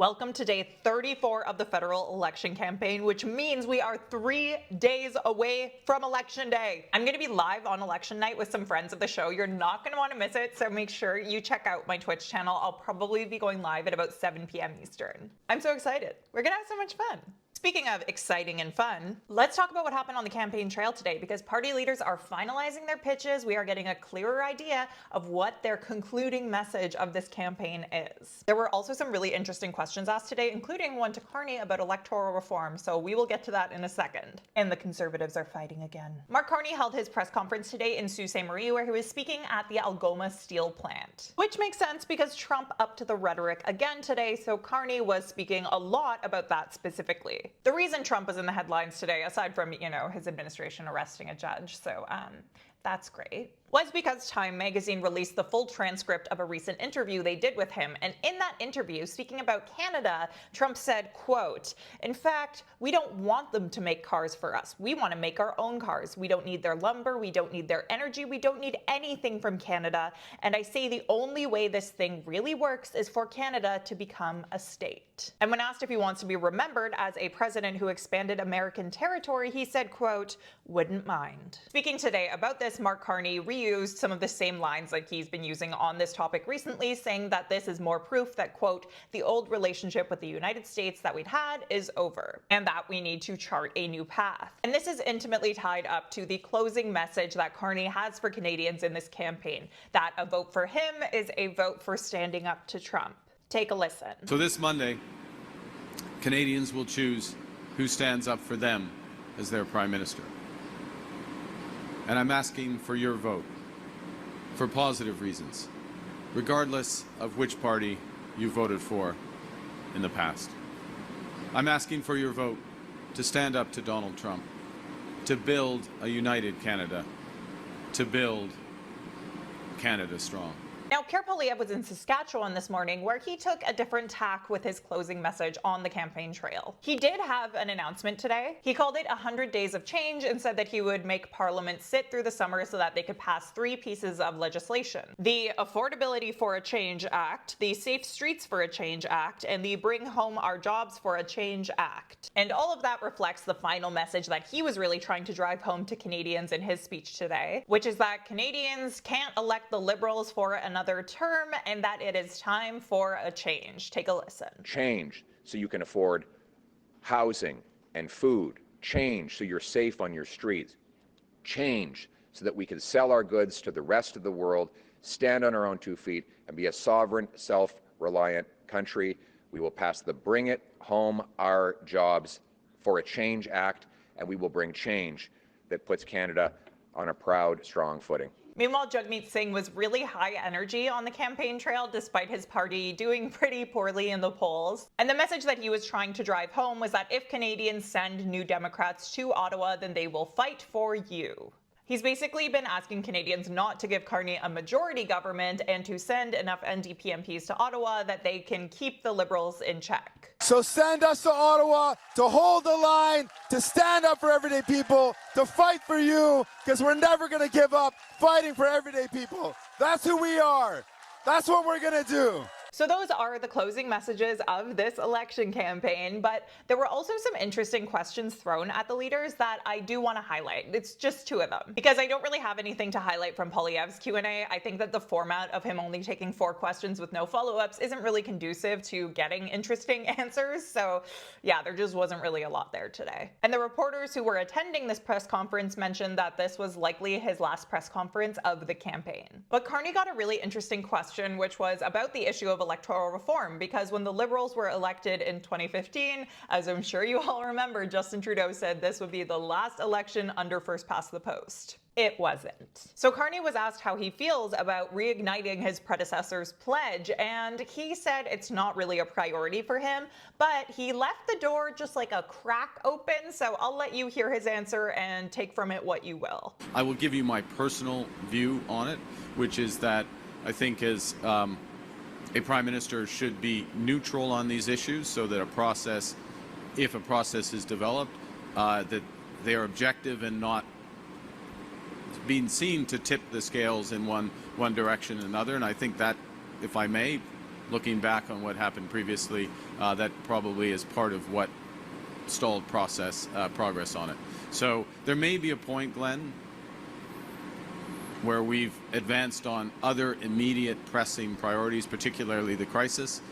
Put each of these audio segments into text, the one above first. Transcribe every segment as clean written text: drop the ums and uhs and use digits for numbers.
Welcome to day 34 of the federal election campaign, which means we are 3 days away from election day. I'm going to be live on election night with some friends of the show. You're not going to want to miss it, so make sure you check out my Twitch channel. I'll probably be going live at about 7 p.m. Eastern. I'm so excited. We're going to have so much fun. Speaking of exciting and fun, let's talk about what happened on the campaign trail today, because party leaders are finalizing their pitches. We are getting a clearer idea of what their concluding message of this campaign is. There were also some really interesting questions asked today, including one to Carney about electoral reform, so we will get to that in a second. And the Conservatives are fighting again. Mark Carney held his press conference today in Sault Ste. Marie, where he was speaking at the Algoma steel plant. Which makes sense because Trump upped the rhetoric again today, so Carney was speaking a lot about that specifically. The reason Trump was in the headlines today, aside from, his administration arresting a judge, so that's great, was because Time magazine released the full transcript of a recent interview they did with him. And in that interview, speaking about Canada, Trump said, quote, "In fact, we don't want them to make cars for us. We want to make our own cars. We don't need their lumber. We don't need their energy. We don't need anything from Canada. And I say the only way this thing really works is for Canada to become a state." And when asked if he wants to be remembered as a president who expanded American territory, he said, quote, "Wouldn't mind." Speaking today about this, Mark Carney reused some of the same lines like he's been using on this topic recently, saying that this is more proof that, quote, "the old relationship with the United States that we'd had is over, and that we need to chart a new path." And this is intimately tied up to the closing message that Carney has for Canadians in this campaign, that a vote for him is a vote for standing up to Trump. Take a listen. So this Monday, Canadians will choose who stands up for them as their Prime Minister. And I'm asking for your vote, for positive reasons, regardless of which party you voted for in the past. I'm asking for your vote to stand up to Donald Trump, to build a united Canada, to build Canada strong. Now, Poilievre was in Saskatchewan this morning, where he took a different tack with his closing message on the campaign trail. He did have an announcement today. He called it 100 Days of Change and said that he would make Parliament sit through the summer so that they could pass 3 pieces of legislation: the Affordability for a Change Act, the Safe Streets for a Change Act, and the Bring Home Our Jobs for a Change Act. And all of that reflects the final message that he was really trying to drive home to Canadians in his speech today, which is that Canadians can't elect the Liberals for another term, and that it is time for a change. Take a listen. Change so you can afford housing and food. Change so you're safe on your streets. Change so that we can sell our goods to the rest of the world, stand on our own 2 feet, and be a sovereign, self-reliant country. We will pass the Bring It Home Our Jobs for a Change Act, and we will bring change that puts Canada on a proud, strong footing. Meanwhile, Jagmeet Singh was really high energy on the campaign trail despite his party doing pretty poorly in the polls. And the message that he was trying to drive home was that if Canadians send New Democrats to Ottawa, then they will fight for you. He's basically been asking Canadians not to give Carney a majority government and to send enough NDP MPs to Ottawa that they can keep the Liberals in check. So send us to Ottawa to hold the line, to stand up for everyday people, to fight for you, because we're never going to give up fighting for everyday people. That's who we are. That's what we're going to do. So those are the closing messages of this election campaign, but there were also some interesting questions thrown at the leaders that I do want to highlight. It's just 2 of them, because I don't really have anything to highlight from Poilievre's Q&A. I think that the format of him only taking 4 questions with no follow-ups isn't really conducive to getting interesting answers, so yeah, there just wasn't really a lot there today. And the reporters who were attending this press conference mentioned that this was likely his last press conference of the campaign. But Carney got a really interesting question, which was about the issue of electoral reform, because when the Liberals were elected in 2015, as I'm sure you all remember, Justin Trudeau said this would be the last election under first past the post. It wasn't. So Carney was asked how he feels about reigniting his predecessor's pledge, and he said it's not really a priority for him, but he left the door just like a crack open, so I'll let you hear his answer and take from it what you will. I will give you my personal view on it, which is that I think as a Prime Minister should be neutral on these issues, so that if a process is developed, that they are objective and not being seen to tip the scales in one direction or another. And I think that, if I may, looking back on what happened previously, that probably is part of what stalled progress on it. So there may be a point, Glenn, where we've advanced on other immediate pressing priorities, particularly the crisis.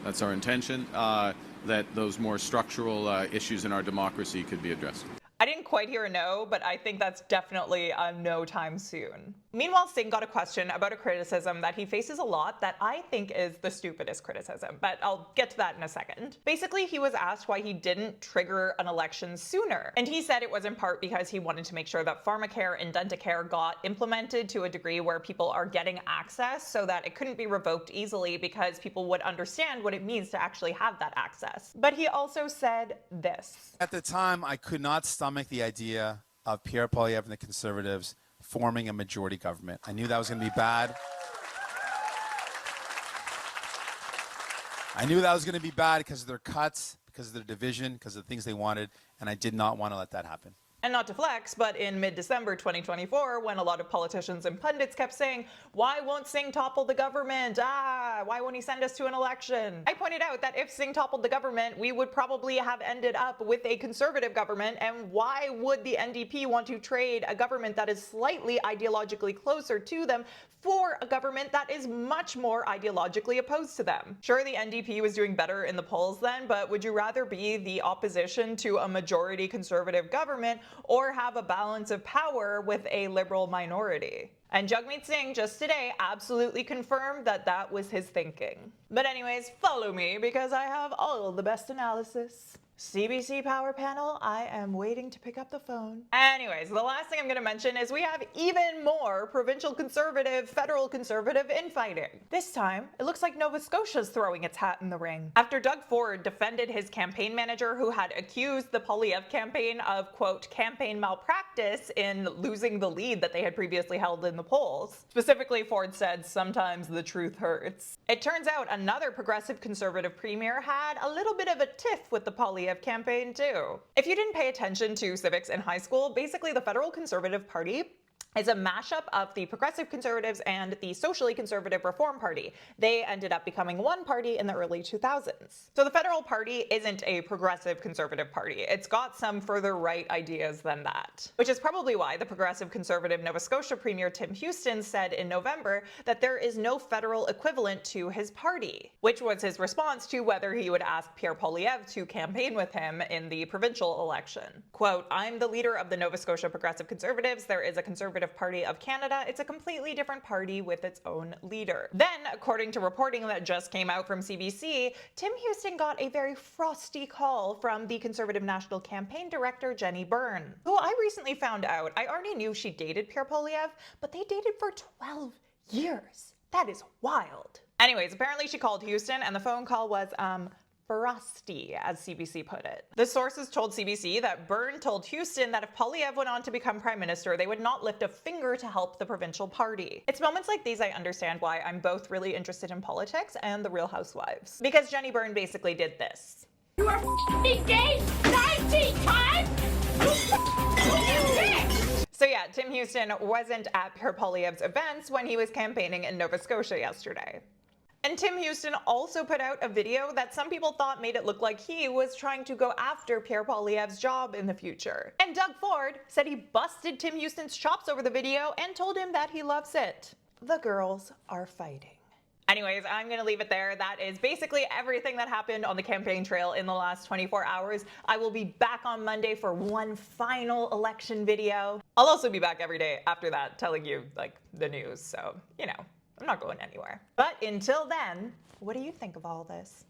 That's our intention, that those more structural issues in our democracy could be addressed. I didn't quite hear a no, but I think that's definitely a no time soon. Meanwhile, Singh got a question about a criticism that he faces a lot that I think is the stupidest criticism, but I'll get to that in a second. Basically, he was asked why he didn't trigger an election sooner, and he said it was in part because he wanted to make sure that pharmacare and dentacare got implemented to a degree where people are getting access so that it couldn't be revoked easily because people would understand what it means to actually have that access. But he also said this. At the time, I could not stomach the idea of Pierre Poilievre and the Conservatives forming a majority government. I knew that was going to be bad. I knew that was going to be bad because of their cuts, because of their division, because of the things they wanted, and I did not want to let that happen. And not to flex, but in mid-December 2024, when a lot of politicians and pundits kept saying, why won't Singh topple the government? Why won't he send us to an election? I pointed out that if Singh toppled the government, we would probably have ended up with a conservative government, and why would the NDP want to trade a government that is slightly ideologically closer to them for a government that is much more ideologically opposed to them? Sure, the NDP was doing better in the polls then, but would you rather be the opposition to a majority conservative government or have a balance of power with a liberal minority? And Jagmeet Singh just today absolutely confirmed that that was his thinking. But anyways, follow me because I have all the best analysis. CBC Power Panel, I am waiting to pick up the phone. Anyways, the last thing I'm going to mention is we have even more provincial conservative, federal conservative infighting. This time, it looks like Nova Scotia's throwing its hat in the ring. After Doug Ford defended his campaign manager who had accused the Poilievre campaign of, quote, campaign malpractice in losing the lead that they had previously held in the polls. Specifically, Ford said, sometimes the truth hurts. It turns out another progressive conservative premier had a little bit of a tiff with the Poilievre campaign too. If you didn't pay attention to civics in high school, basically the Federal Conservative Party is a mashup of the Progressive Conservatives and the Socially Conservative Reform Party. They ended up becoming one party in the early 2000s. So the Federal Party isn't a progressive conservative party. It's got some further right ideas than that. Which is probably why the Progressive Conservative Nova Scotia Premier Tim Houston said in November that there is no federal equivalent to his party, which was his response to whether he would ask Pierre Poilievre to campaign with him in the provincial election. Quote, I'm the leader of the Nova Scotia Progressive Conservatives. There is a Conservative Party of Canada. It's a completely different party with its own leader. Then, according to reporting that just came out from CBC, Tim Houston got a very frosty call from the Conservative National Campaign Director, Jenny Byrne, who I recently found out. I already knew she dated Pierre Poilievre, but they dated for 12 years. That is wild. Anyways, apparently she called Houston and the phone call was, frosty, as CBC put it. The sources told CBC that Byrne told Houston that if Poilievre went on to become prime minister, they would not lift a finger to help the provincial party. It's moments like these I understand why I'm both really interested in politics and the Real Housewives. Because Jenny Byrne basically did this. You are f***ing gay 19 times? So yeah, Tim Houston wasn't at Pierre Poilievre's events when he was campaigning in Nova Scotia yesterday. And Tim Houston also put out a video that some people thought made it look like he was trying to go after Pierre Poilievre's job in the future. And Doug Ford said he busted Tim Houston's chops over the video and told him that he loves it. The girls are fighting. Anyways, I'm going to leave it there. That is basically everything that happened on the campaign trail in the last 24 hours. I will be back on Monday for one final election video. I'll also be back every day after that telling you, like, the news. So, you know, I'm not going anywhere. But until then, what do you think of all this?